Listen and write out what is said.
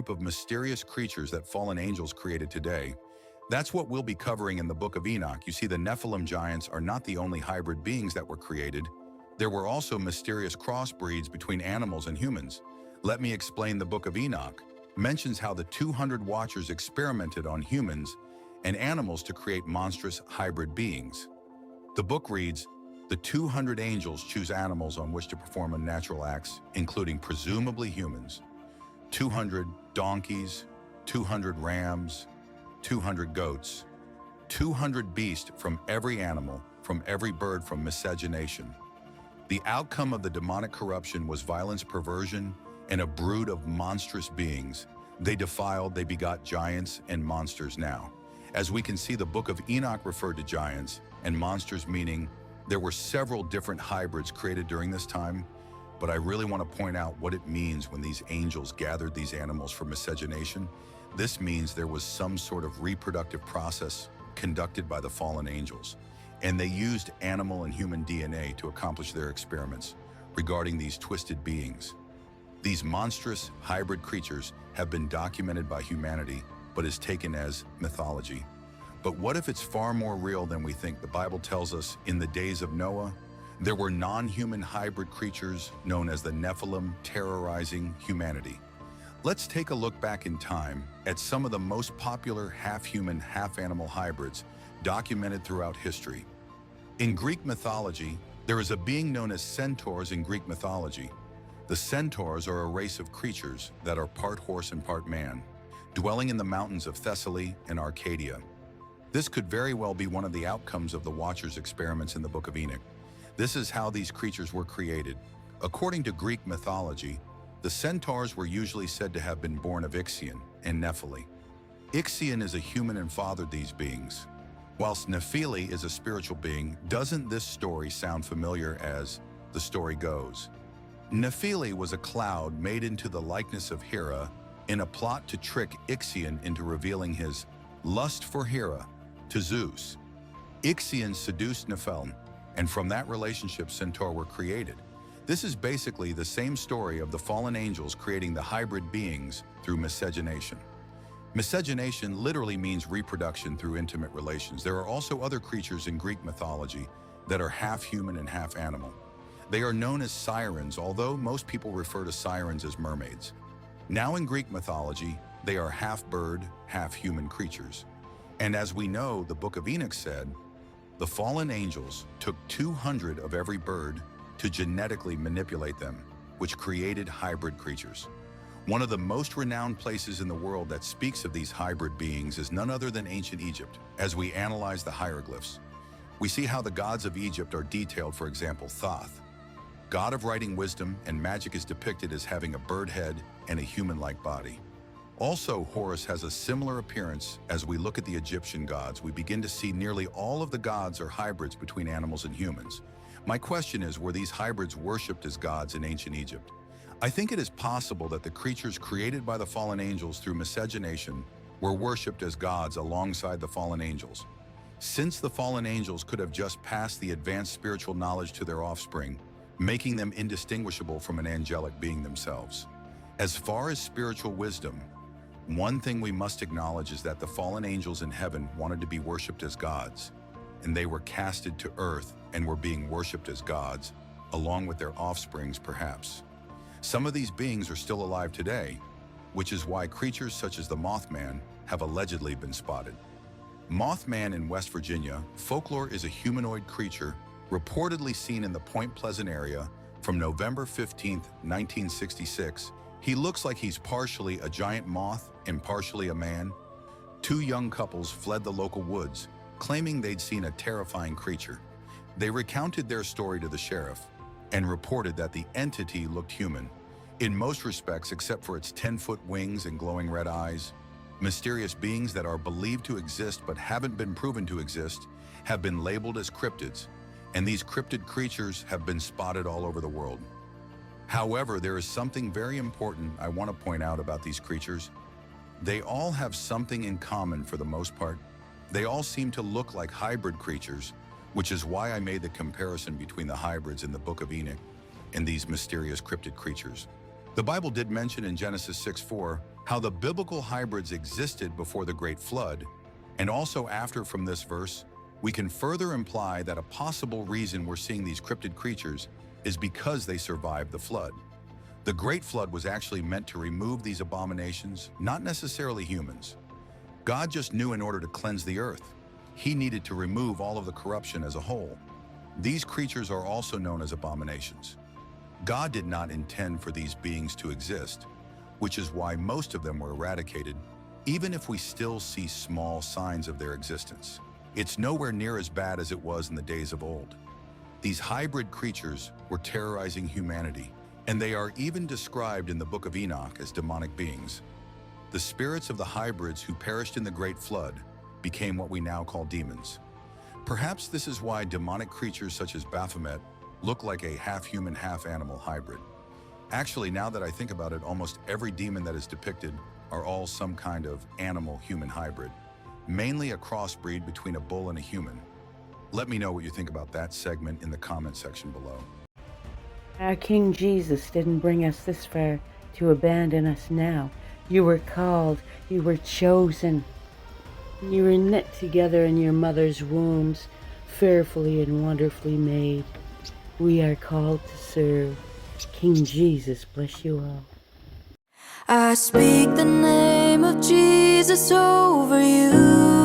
group of mysterious creatures that fallen angels created today. That's what we'll be covering in the book of Enoch. You see, the Nephilim giants are not the only hybrid beings that were created. There were also mysterious crossbreeds between animals and humans. Let me explain. The book of Enoch mentions how the 200 watchers experimented on humans and animals to create monstrous hybrid beings. The book reads, the 200 angels choose animals on which to perform unnatural acts, including presumably humans. 200 donkeys, 200 rams, 200 goats, 200 beasts from every animal, from every bird, from miscegenation. The outcome of the demonic corruption was violence, perversion, and a brood of monstrous beings. They defiled, they begot giants and monsters. Now, as we can see, the book of Enoch referred to giants and monsters, meaning there were several different hybrids created during this time, but I really want to point out what it means when these angels gathered these animals for miscegenation. This means there was some sort of reproductive process conducted by the fallen angels, and they used animal and human DNA to accomplish their experiments regarding these twisted beings. These monstrous hybrid creatures have been documented by humanity, but is taken as mythology. But what if it's far more real than we think? The Bible tells us in the days of Noah, there were non-human hybrid creatures known as the Nephilim terrorizing humanity. Let's take a look back in time at some of the most popular half-human, half-animal hybrids documented throughout history. In Greek mythology, there is a being known as centaurs in Greek mythology. The centaurs are a race of creatures that are part horse and part man, dwelling in the mountains of Thessaly and Arcadia. This could very well be one of the outcomes of the Watchers' experiments in the book of Enoch. This is how these creatures were created. According to Greek mythology, the centaurs were usually said to have been born of Ixion and Nephili. Ixion is a human and fathered these beings, whilst Nephili is a spiritual being. Doesn't this story sound familiar as the story goes? Nephili was a cloud made into the likeness of Hera in a plot to trick Ixion into revealing his lust for Hera to Zeus. Ixion seduced Nephilim, and from that relationship centaur were created. This is basically the same story of the fallen angels creating the hybrid beings through miscegenation. Miscegenation literally means reproduction through intimate relations. There are also other creatures in Greek mythology that are half human and half animal. They are known as sirens, although most people refer to sirens as mermaids. Now in Greek mythology, they are half bird, half human creatures. And as we know, the book of Enoch said, the fallen angels took 200 of every bird to genetically manipulate them, which created hybrid creatures. One of the most renowned places in the world that speaks of these hybrid beings is none other than ancient Egypt. As we analyze the hieroglyphs, we see how the gods of Egypt are detailed. For example, Thoth, god of writing, wisdom, and magic, is depicted as having a bird head and a human-like body. Also, Horus has a similar appearance. As we look at the Egyptian gods, we begin to see nearly all of the gods are hybrids between animals and humans. My question is, were these hybrids worshipped as gods in ancient Egypt? I think it is possible that the creatures created by the fallen angels through miscegenation were worshipped as gods alongside the fallen angels. Since the fallen angels could have just passed the advanced spiritual knowledge to their offspring, making them indistinguishable from an angelic being themselves. As far as spiritual wisdom, one thing we must acknowledge is that the fallen angels in heaven wanted to be worshipped as gods, and they were casted to earth and were being worshipped as gods, along with their offsprings perhaps. Some of these beings are still alive today, which is why creatures such as the Mothman have allegedly been spotted. Mothman in West Virginia, folklore, is a humanoid creature reportedly seen in the Point Pleasant area from November 15, 1966. He looks like he's partially a giant moth and partially a man. Two young couples fled the local woods, claiming they'd seen a terrifying creature. They recounted their story to the sheriff and reported that the entity looked human in most respects except for its 10-foot wings and glowing red eyes. Mysterious beings that are believed to exist but haven't been proven to exist have been labeled as cryptids, and these cryptid creatures have been spotted all over the world. However, there is something very important I want to point out about these creatures. They all have something in common for the most part. They all seem to look like hybrid creatures, which is why I made the comparison between the hybrids in the book of Enoch and these mysterious cryptid creatures. The Bible did mention in Genesis 6:4 how the biblical hybrids existed before the Great Flood, and also after. From this verse, we can further imply that a possible reason we're seeing these cryptid creatures is because they survived the flood. The Great Flood was actually meant to remove these abominations, not necessarily humans. God just knew in order to cleanse the earth, he needed to remove all of the corruption as a whole. These creatures are also known as abominations. God did not intend for these beings to exist, which is why most of them were eradicated, even if we still see small signs of their existence. It's nowhere near as bad as it was in the days of old. These hybrid creatures were terrorizing humanity, and they are even described in the book of Enoch as demonic beings. The spirits of the hybrids who perished in the Great Flood became what we now call demons. Perhaps this is why demonic creatures such as Baphomet look like a half-human, half-animal hybrid. Actually, now that I think about it, almost every demon that is depicted are all some kind of animal-human hybrid, mainly a crossbreed between a bull and a human. Let me know what you think about that segment in the comment section below. Our King Jesus didn't bring us this far to abandon us now. You were called, you were chosen. You were knit together in your mother's wombs, fearfully and wonderfully made. We are called to serve. King Jesus bless you all. I speak the name of Jesus over you.